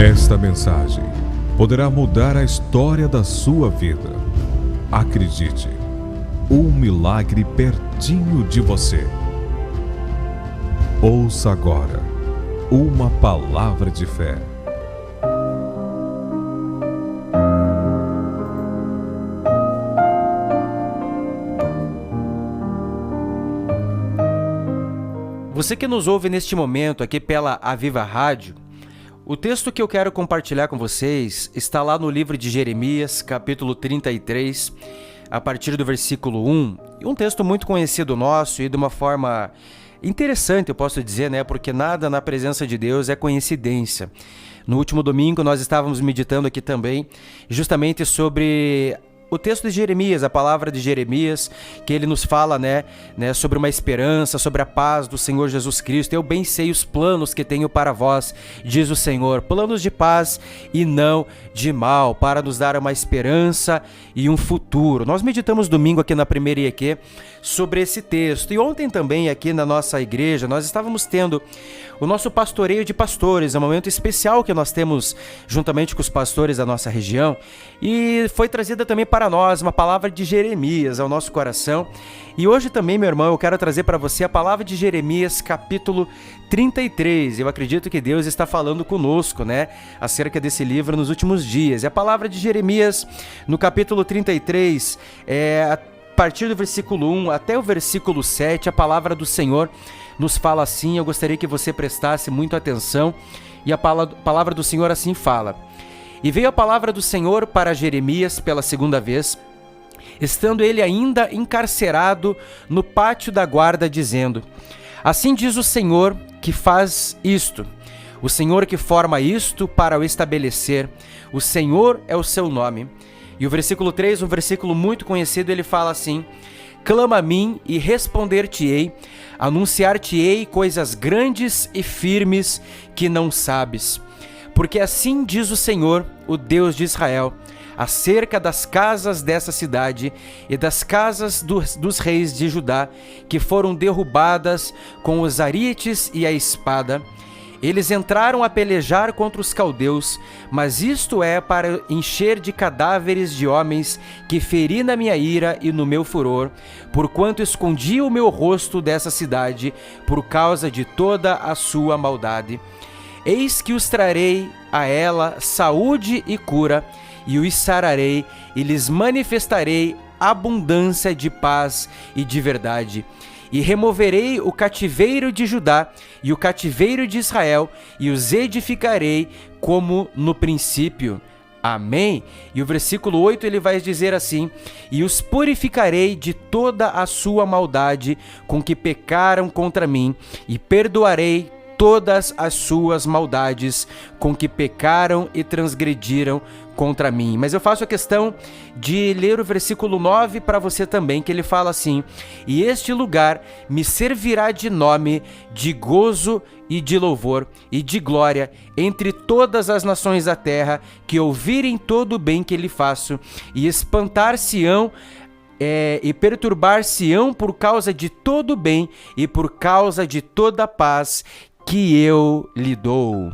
Esta mensagem poderá mudar a história da sua vida. Acredite, um milagre pertinho de você. Ouça agora uma palavra de fé. Você que nos ouve neste momento aqui pela Aviva Rádio, o texto que eu quero compartilhar com vocês está lá no livro de Jeremias, capítulo 33, a partir do versículo 1. E um texto muito conhecido nosso e de uma forma interessante, eu posso dizer, né? Porque nada na presença de Deus é coincidência. No último domingo nós estávamos meditando aqui também justamente sobre o texto de Jeremias, a palavra de Jeremias, que ele nos fala, né, sobre uma esperança, sobre a paz do Senhor Jesus Cristo. Eu bem sei os planos que tenho para vós, diz o Senhor, planos de paz e não de mal, para nos dar uma esperança e um futuro. Nós meditamos domingo aqui na primeira IEQ sobre esse texto. E ontem também aqui na nossa igreja, nós estávamos tendo o nosso pastoreio de pastores, um momento especial que nós temos juntamente com os pastores da nossa região. E foi trazida também para nós uma palavra de Jeremias ao nosso coração. E hoje também, meu irmão, eu quero trazer para você a palavra de Jeremias, capítulo 33. Eu acredito que Deus está falando conosco, né, acerca desse livro nos últimos dias. E a palavra de Jeremias, no capítulo 33, a partir do versículo 1 até o versículo 7, a palavra do Senhor nos fala assim. Eu gostaria que você prestasse muito atenção. E a palavra do Senhor assim fala: E veio a palavra do Senhor para Jeremias pela segunda vez, estando ele ainda encarcerado no pátio da guarda, dizendo: Assim diz o Senhor que faz isto, o Senhor que forma isto para o estabelecer, o Senhor é o seu nome. E o versículo 3, um versículo muito conhecido, ele fala assim: Clama a mim e responder-te-ei, anunciar-te-ei coisas grandes e firmes que não sabes. Porque assim diz o Senhor, o Deus de Israel, acerca das casas dessa cidade e das casas dos reis de Judá, que foram derrubadas com os arites e a espada. Eles entraram a pelejar contra os caldeus, mas isto é para encher de cadáveres de homens que feri na minha ira e no meu furor, porquanto escondi o meu rosto dessa cidade por causa de toda a sua maldade. Eis que os trarei a ela saúde e cura, e os sararei, e lhes manifestarei abundância de paz e de verdade. E removerei o cativeiro de Judá e o cativeiro de Israel, e os edificarei como no princípio. Amém? E o versículo 8 ele vai dizer assim: E os purificarei de toda a sua maldade com que pecaram contra mim, e perdoarei todas as suas maldades com que pecaram e transgrediram contra mim. Mas eu faço a questão de ler o versículo 9 para você também, que ele fala assim: E este lugar me servirá de nome, de gozo e de louvor e de glória entre todas as nações da terra, que ouvirem todo o bem que lhe faço, e espantar-se-ão e perturbar-se-ão por causa de todo o bem e por causa de toda a paz que eu lhe dou.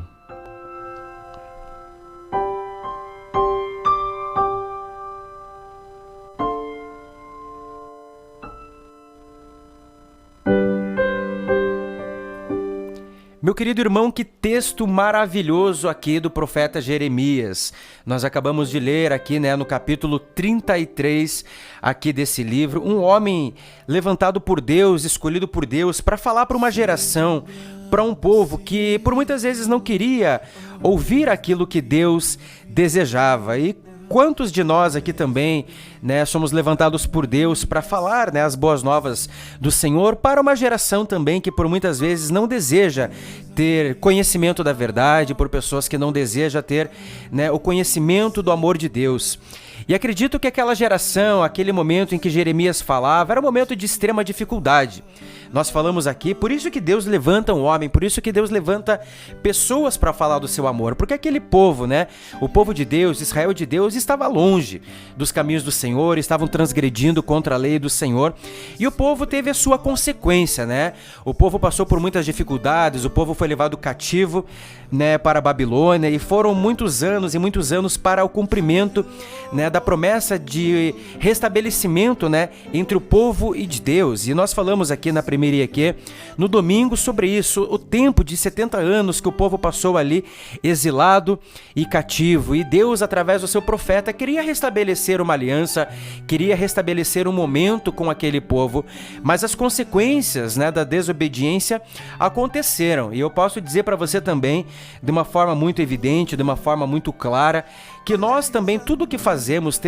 Meu querido irmão, que texto maravilhoso aqui do profeta Jeremias. Nós acabamos de ler aqui, né, no capítulo 33 aqui desse livro, um homem levantado por Deus, escolhido por Deus para falar para uma geração, para um povo que por muitas vezes não queria ouvir aquilo que Deus desejava. E quantos de nós aqui também, né, somos levantados por Deus para falar, né, as boas novas do Senhor para uma geração também que por muitas vezes não deseja ter conhecimento da verdade, por pessoas que não desejam ter, né, o conhecimento do amor de Deus. E acredito que aquela geração, aquele momento em que Jeremias falava, era um momento de extrema dificuldade. Nós falamos aqui, por isso que Deus levanta um homem, por isso que Deus levanta pessoas para falar do seu amor, porque aquele povo, né, o povo de Deus, Israel de Deus, estava longe dos caminhos do Senhor, estavam transgredindo contra a lei do Senhor, e o povo teve a sua consequência, né? O povo passou por muitas dificuldades, o povo foi levado cativo, né, para a Babilônia, e foram muitos anos e muitos anos para o cumprimento, né, da promessa de restabelecimento, né, entre o povo e de Deus. E nós falamos aqui na primeira IEQ, no domingo, sobre isso, o tempo de 70 anos que o povo passou ali exilado e cativo, e Deus, através do seu profeta, queria restabelecer uma aliança, queria restabelecer um momento com aquele povo, mas as consequências, né, da desobediência aconteceram. E eu posso dizer para você também, de uma forma muito evidente, de uma forma muito clara, que nós também, tudo que fazemos,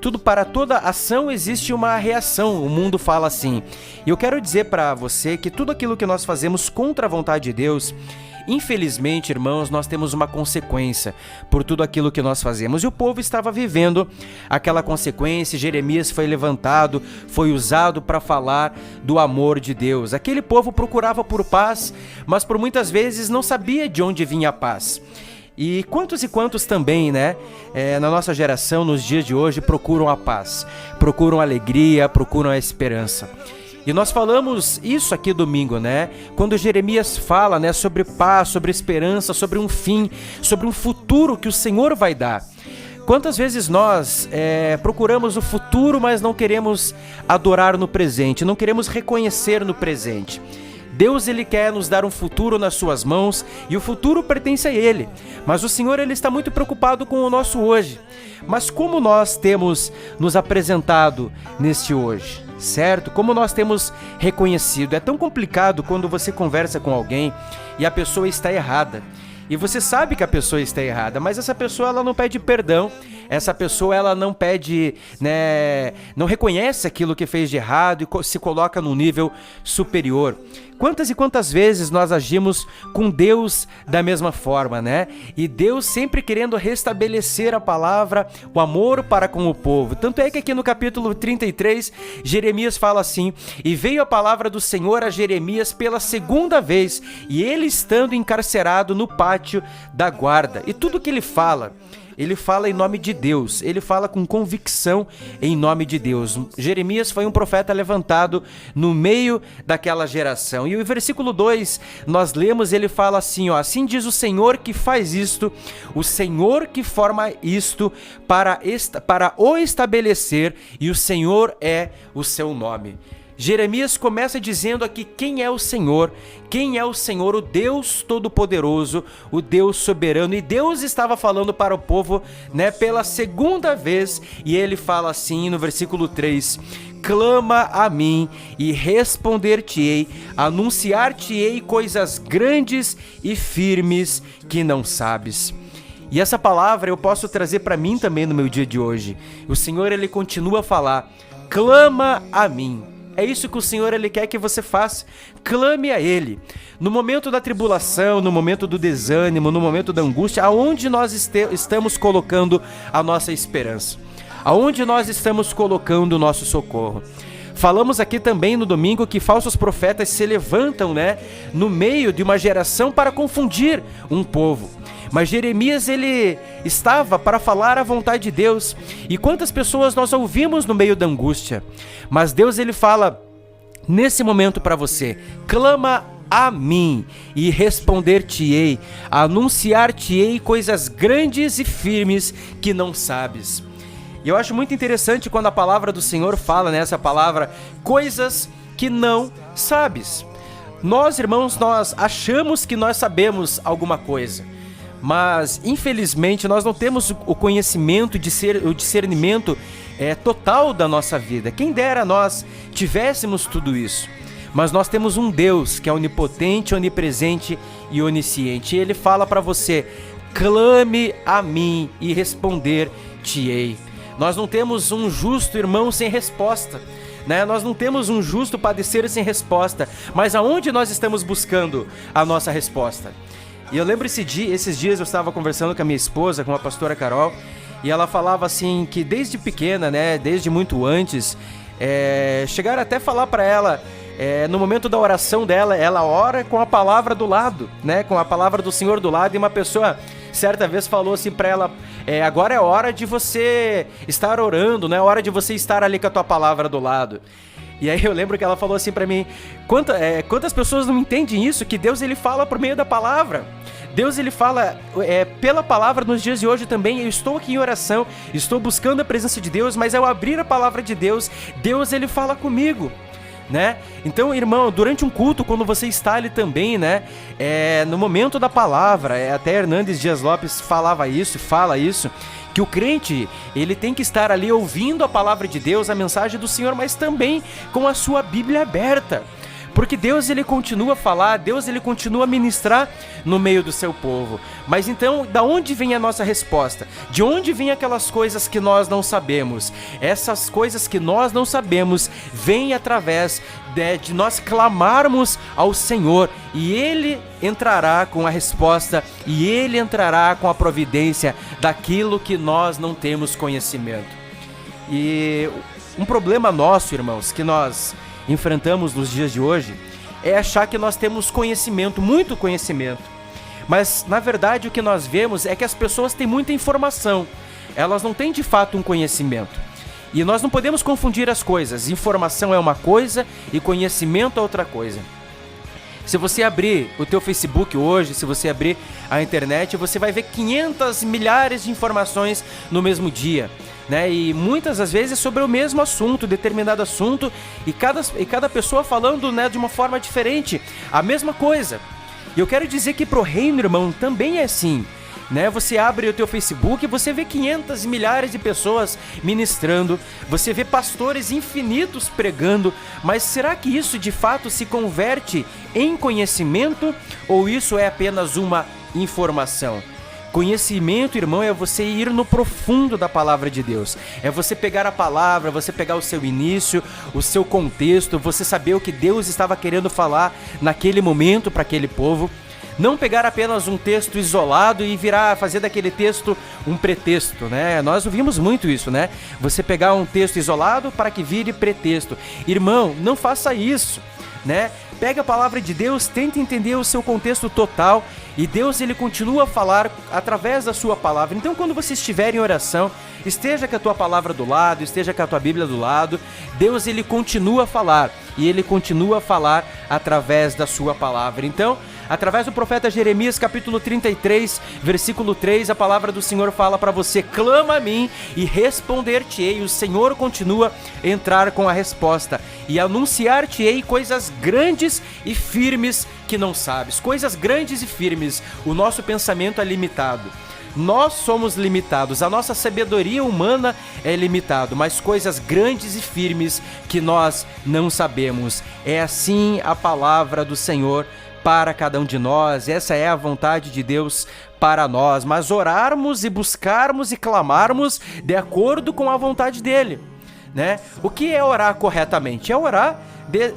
tudo, para toda ação existe uma reação, o mundo fala assim. E eu quero dizer para você que tudo aquilo que nós fazemos contra a vontade de Deus, infelizmente, irmãos, nós temos uma consequência por tudo aquilo que nós fazemos. E o povo estava vivendo aquela consequência. Jeremias foi levantado, foi usado para falar do amor de Deus. Aquele povo procurava por paz, mas por muitas vezes não sabia de onde vinha a paz. E quantos também, né, na nossa geração, nos dias de hoje, procuram a paz, procuram a alegria, procuram a esperança. E nós falamos isso aqui domingo, né? Quando Jeremias fala, né, sobre paz, sobre esperança, sobre um fim, sobre um futuro que o Senhor vai dar. Quantas vezes nós procuramos o futuro, mas não queremos adorar no presente, não queremos reconhecer no presente. Deus, ele quer nos dar um futuro nas suas mãos, e o futuro pertence a ele. Mas o Senhor, ele está muito preocupado com o nosso hoje. Mas como nós temos nos apresentado neste hoje, certo? Como nós temos reconhecido? É tão complicado quando você conversa com alguém e a pessoa está errada. E você sabe que a pessoa está errada, mas essa pessoa, ela não pede perdão, essa pessoa, ela não pede, né, não reconhece aquilo que fez de errado e se coloca num nível superior. Quantas e quantas vezes nós agimos com Deus da mesma forma, né? E Deus sempre querendo restabelecer a palavra, o amor para com o povo. Tanto é que aqui no capítulo 33, Jeremias fala assim: e veio a palavra do Senhor a Jeremias pela segunda vez, e ele estando encarcerado no pátio da guarda. E tudo que ele fala em nome de Deus, ele fala com convicção em nome de Deus. Jeremias foi um profeta levantado no meio daquela geração. E o versículo 2, nós lemos, ele fala assim, ó: assim diz o Senhor que faz isto, o Senhor que forma isto para o estabelecer, e o Senhor é o seu nome. Jeremias começa dizendo aqui quem é o Senhor, o Deus Todo-Poderoso, o Deus Soberano. E Deus estava falando para o povo, né, pela segunda vez, e ele fala assim no versículo 3: clama a mim e responder-te-ei, anunciar-te-ei coisas grandes e firmes que não sabes. E essa palavra eu posso trazer para mim também no meu dia de hoje. O Senhor, ele continua a falar: clama a mim. É isso que o Senhor, ele quer que você faça. Clame a Ele. No momento da tribulação, no momento do desânimo, no momento da angústia, aonde nós estamos colocando a nossa esperança? Aonde nós estamos colocando o nosso socorro? Falamos aqui também no domingo que falsos profetas se levantam, né, no meio de uma geração para confundir um povo. Mas Jeremias, ele estava para falar a vontade de Deus. E quantas pessoas nós ouvimos no meio da angústia? Mas Deus, ele fala nesse momento para você: clama a mim e responder-te-ei, anunciar-te-ei coisas grandes e firmes que não sabes. E eu acho muito interessante quando a palavra do Senhor fala nessa palavra, coisas que não sabes. Nós, irmãos, nós achamos que nós sabemos alguma coisa, mas infelizmente nós não temos o conhecimento, o discernimento total da nossa vida. Quem dera nós tivéssemos tudo isso. Mas nós temos um Deus que é onipotente, onipresente e onisciente. E Ele fala para você: clame a mim e responder-te-ei. Nós não temos um justo irmão sem resposta, né? Nós não temos um justo padecer sem resposta. Mas aonde nós estamos buscando a nossa resposta? E eu lembro esses dias eu estava conversando com a minha esposa, com a pastora Carol, e ela falava assim que desde pequena, né, desde muito antes, chegaram até a falar para ela no momento da oração dela, ela ora com a palavra do lado, né? Com a palavra do Senhor do lado, e uma pessoa certa vez falou assim pra ela, agora é hora de você estar orando, né? É hora de você estar ali com a tua palavra do lado. E aí eu lembro que ela falou assim pra mim, quantas pessoas não entendem isso, que Deus ele fala por meio da palavra. Deus ele fala pela palavra nos dias de hoje também. Eu estou aqui em oração, estou buscando a presença de Deus, mas ao abrir a palavra de Deus, Deus ele fala comigo, né? Então, irmão, durante um culto, quando você está ali também, né, no momento da palavra, até Hernandes Dias Lopes fala isso, que o crente, ele tem que estar ali ouvindo a palavra de Deus, a mensagem do Senhor, mas também com a sua Bíblia aberta. Porque Deus ele continua a falar, Deus ele continua a ministrar no meio do seu povo. Mas então, da onde vem a nossa resposta? De onde vem aquelas coisas que nós não sabemos? Essas coisas que nós não sabemos vêm através de nós clamarmos ao Senhor, e Ele entrará com a resposta, e Ele entrará com a providência daquilo que nós não temos conhecimento. E um problema nosso, irmãos, que nós enfrentamos nos dias de hoje, é achar que nós temos conhecimento, muito conhecimento. Mas, na verdade, o que nós vemos é que as pessoas têm muita informação. Elas não têm, de fato, um conhecimento. E nós não podemos confundir as coisas. Informação é uma coisa e conhecimento é outra coisa. Se você abrir o teu Facebook hoje, se você abrir a internet, você vai ver 500 milhares de informações no mesmo dia, né? E muitas das vezes sobre o mesmo assunto, determinado assunto, e cada pessoa falando, né, de uma forma diferente, a mesma coisa. E eu quero dizer que pro reino, irmão, também é assim, né? Você abre o teu Facebook e você vê 500 milhares de pessoas ministrando, você vê pastores infinitos pregando, mas será que isso de fato se converte em conhecimento, ou isso é apenas uma informação? Conhecimento, irmão, é você ir no profundo da palavra de Deus. É você pegar a palavra, você pegar o seu início, o seu contexto, você saber o que Deus estava querendo falar naquele momento para aquele povo. Não pegar apenas um texto isolado e fazer daquele texto um pretexto, né? Nós ouvimos muito isso, né? Você pegar um texto isolado para que vire pretexto. Irmão, não faça isso, né? Pega a palavra de Deus, tenta entender o seu contexto total, e Deus ele continua a falar através da sua palavra. Então, quando você estiver em oração, esteja com a tua palavra do lado, esteja com a tua Bíblia do lado. Deus ele continua a falar, e ele continua a falar através da sua palavra. Então, através do profeta Jeremias, capítulo 33, versículo 3, a palavra do Senhor fala para você: clama a mim e responder-te-ei. O Senhor continua a entrar com a resposta: e anunciar-te-ei coisas grandes e firmes que não sabes. Coisas grandes e firmes. O nosso pensamento é limitado. Nós somos limitados, a nossa sabedoria humana é limitada, mas coisas grandes e firmes que nós não sabemos. É assim a palavra do Senhor para cada um de nós. Essa é a vontade de Deus para nós, mas orarmos e buscarmos e clamarmos de acordo com a vontade dele, né? O que é orar corretamente? É orar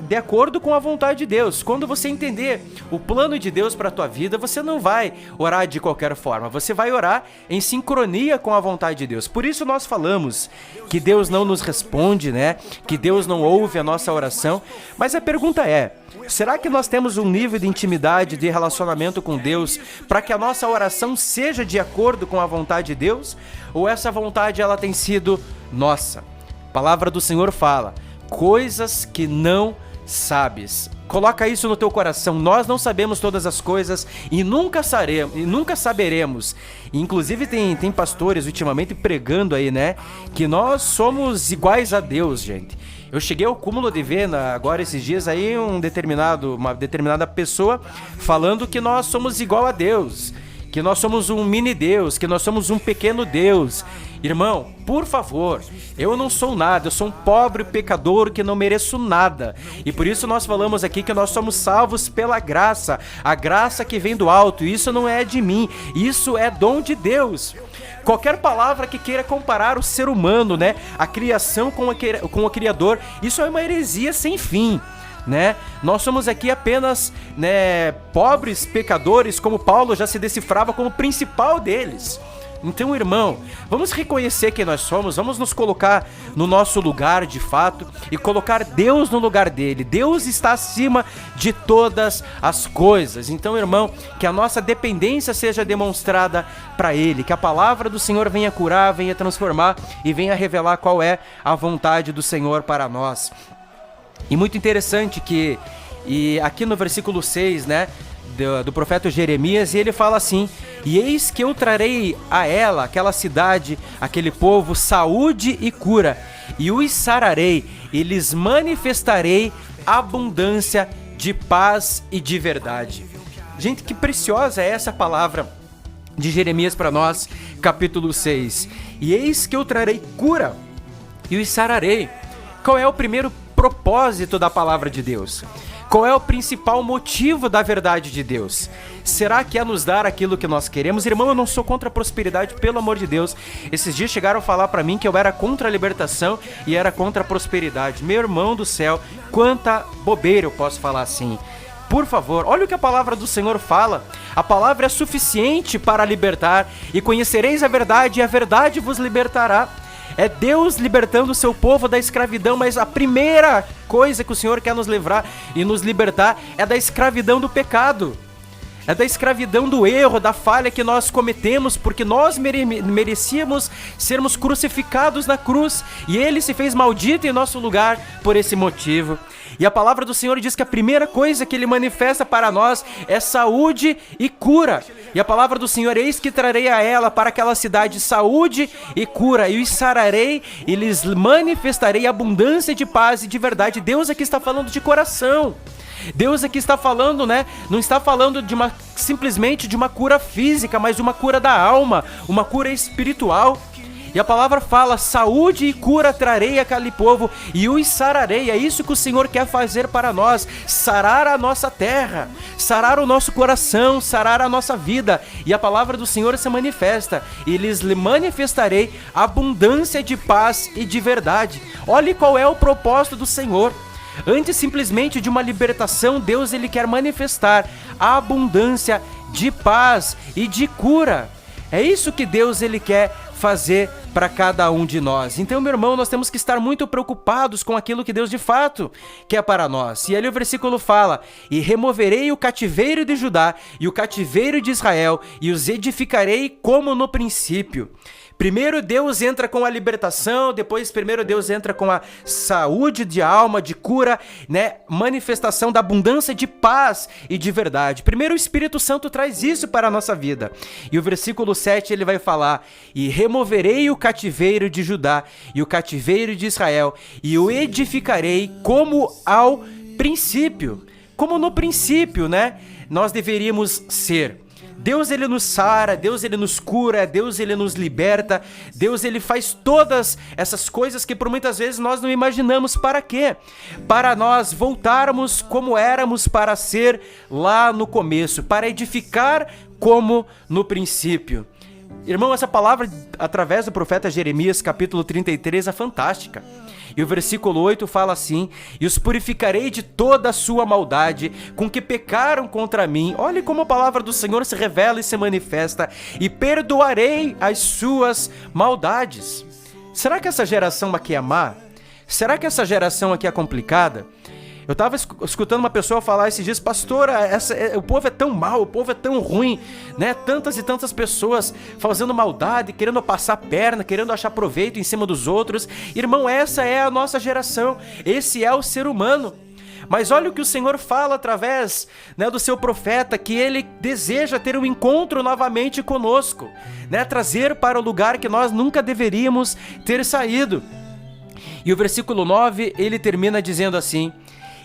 de acordo com a vontade de Deus. Quando você entender o plano de Deus para a tua vida, você não vai orar de qualquer forma, você vai orar em sincronia com a vontade de Deus. Por isso nós falamos que Deus não nos responde, né? Que Deus não ouve a nossa oração. Mas a pergunta é: será que nós temos um nível de intimidade, de relacionamento com Deus, para que a nossa oração seja de acordo com a vontade de Deus? Ou essa vontade ela tem sido nossa? A palavra do Senhor fala: coisas que não sabes. Coloca isso no teu coração. Nós não sabemos todas as coisas e nunca saberemos. Inclusive tem pastores ultimamente pregando aí, né, que nós somos iguais a Deus, gente. Eu cheguei ao cúmulo de ver agora esses dias aí uma determinada pessoa falando que nós somos igual a Deus, que nós somos um mini Deus, que nós somos um pequeno Deus. Irmão, por favor, eu não sou nada, eu sou um pobre pecador que não mereço nada. E por isso nós falamos aqui que nós somos salvos pela graça, a graça que vem do alto. Isso não é de mim, isso é dom de Deus. Qualquer palavra que queira comparar o ser humano, né, a criação com o Criador, isso é uma heresia sem fim, né? Nós somos aqui apenas, né, pobres pecadores, como Paulo já se decifrava como o principal deles, Então, irmão, vamos reconhecer quem nós somos, vamos nos colocar no nosso lugar de fato e colocar Deus no lugar dele. Deus está acima de todas as coisas. Então, irmão, que a nossa dependência seja demonstrada para ele, que a palavra do Senhor venha curar, venha transformar e venha revelar qual é a vontade do Senhor para nós. E muito interessante que aqui no versículo 6, né, do profeta Jeremias, e ele fala assim: e eis que eu trarei a ela, aquela cidade, aquele povo, saúde e cura, e os sararei, e lhes manifestarei abundância de paz e de verdade. Gente, que preciosa é essa palavra de Jeremias para nós, capítulo 6. E eis que eu trarei cura e os sararei. Qual é o primeiro propósito da palavra de Deus? Qual é o principal motivo da verdade de Deus? Será que é nos dar aquilo que nós queremos? Irmão, eu não sou contra a prosperidade, pelo amor de Deus. Esses dias chegaram a falar pra mim que eu era contra a libertação e era contra a prosperidade. Meu irmão do céu, quanta bobeira eu posso falar assim. Por favor, olha o que a palavra do Senhor fala. A palavra é suficiente para libertar. E conhecereis a verdade, e a verdade vos libertará. É Deus libertando o seu povo da escravidão, mas a primeira coisa que o Senhor quer nos livrar e nos libertar é da escravidão do pecado. É da escravidão do erro, da falha que nós cometemos, porque nós merecíamos sermos crucificados na cruz, e Ele se fez maldito em nosso lugar por esse motivo. E a palavra do Senhor diz que a primeira coisa que Ele manifesta para nós é saúde e cura. E a palavra do Senhor: eis que trarei a ela, para aquela cidade, saúde e cura, e os sararei, e lhes manifestarei abundância de paz e de verdade. Deus aqui está falando de coração. Deus aqui está falando, né? Não está falando simplesmente de uma cura física, mas de uma cura da alma, uma cura espiritual. E a palavra fala: saúde e cura trarei àquele povo e os sararei. É isso que o Senhor quer fazer para nós: sarar a nossa terra, sarar o nosso coração, sarar a nossa vida. E a palavra do Senhor se manifesta: e lhes manifestarei abundância de paz e de verdade. Olhe qual é o propósito do Senhor. Antes simplesmente de uma libertação, Deus ele quer manifestar a abundância de paz e de cura. É isso que Deus ele quer fazer para cada um de nós. Então, meu irmão, nós temos que estar muito preocupados com aquilo que Deus de fato quer para nós. E ali o versículo fala: e removerei o cativeiro de Judá e o cativeiro de Israel, e os edificarei como no princípio. Primeiro Deus entra com a libertação, depois primeiro Deus entra com a saúde de alma, de cura, né? Manifestação da abundância de paz e de verdade. Primeiro o Espírito Santo traz isso para a nossa vida. E o versículo 7 ele vai falar: e removerei o cativeiro de Judá e o cativeiro de Israel, e o edificarei como ao princípio. Como no princípio, né? Nós deveríamos ser. Deus ele nos sara, Deus ele nos cura, Deus ele nos liberta, Deus ele faz todas essas coisas que por muitas vezes nós não imaginamos. Para quê? Para nós voltarmos como éramos para ser lá no começo, para edificar como no princípio. Irmão, essa palavra através do profeta Jeremias, capítulo 33, é fantástica. E o versículo 8 fala assim: e os purificarei de toda a sua maldade, com que pecaram contra mim. Olha como a palavra do Senhor se revela e se manifesta: e perdoarei as suas maldades. Será que essa geração aqui é má? Será que essa geração aqui é complicada? Eu estava escutando uma pessoa falar esses dias: pastora, o povo é tão mau, o povo é tão ruim, né? Tantas e tantas pessoas fazendo maldade, querendo passar perna, querendo achar proveito em cima dos outros. Irmão, essa é a nossa geração, esse é o ser humano. Mas olha o que o Senhor fala através, né, do seu profeta, que ele deseja ter um encontro novamente conosco, né? Trazer para o lugar que nós nunca deveríamos ter saído. E o versículo 9, ele termina dizendo assim: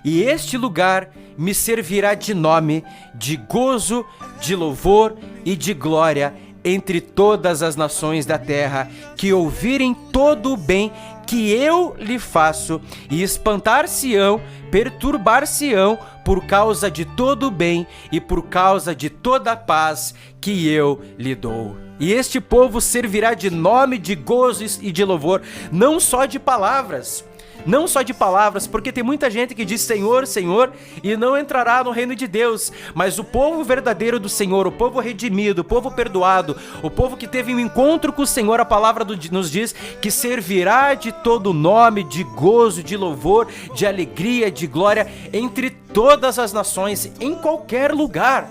e este lugar me servirá de nome, de gozo, de louvor e de glória entre todas as nações da terra, que ouvirem todo o bem que eu lhe faço, e espantar-se-ão, perturbar-se-ão por causa de todo o bem e por causa de toda a paz que eu lhe dou. E este povo servirá de nome, de gozo e de louvor, não só de palavras, não só de palavras, porque tem muita gente que diz Senhor, Senhor, e não entrará no reino de Deus, mas o povo verdadeiro do Senhor, o povo redimido, o povo perdoado, o povo que teve um encontro com o Senhor, a palavra nos diz que servirá de todo nome, de gozo, de louvor, de alegria, de glória entre todas as nações, em qualquer lugar.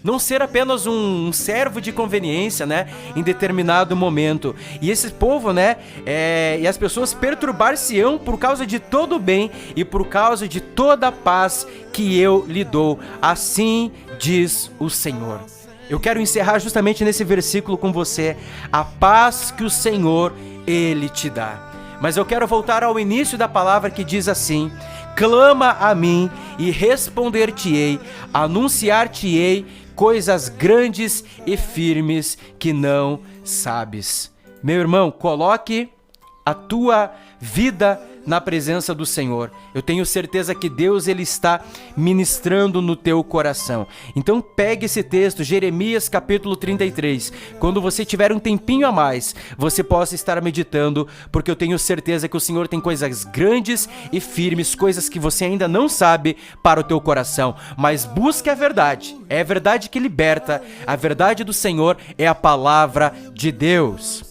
Não ser apenas um servo de conveniência, né, em determinado momento. E esse povo, né, e as pessoas perturbar-se-ão por causa de todo o bem e por causa de toda a paz que eu lhe dou. Assim diz o Senhor. Eu quero encerrar justamente nesse versículo com você. A paz que o Senhor, Ele te dá. Mas eu quero voltar ao início da palavra que diz assim: clama a mim e responder-te-ei, anunciar-te-ei coisas grandes e firmes que não sabes. Meu irmão, coloque a tua vida na presença do Senhor. Eu tenho certeza que Deus, Ele está ministrando no teu coração. Então pegue esse texto, Jeremias capítulo 33. Quando você tiver um tempinho a mais, você possa estar meditando, porque eu tenho certeza que o Senhor tem coisas grandes e firmes, coisas que você ainda não sabe para o teu coração. Mas busque a verdade. É a verdade que liberta. A verdade do Senhor é a palavra de Deus.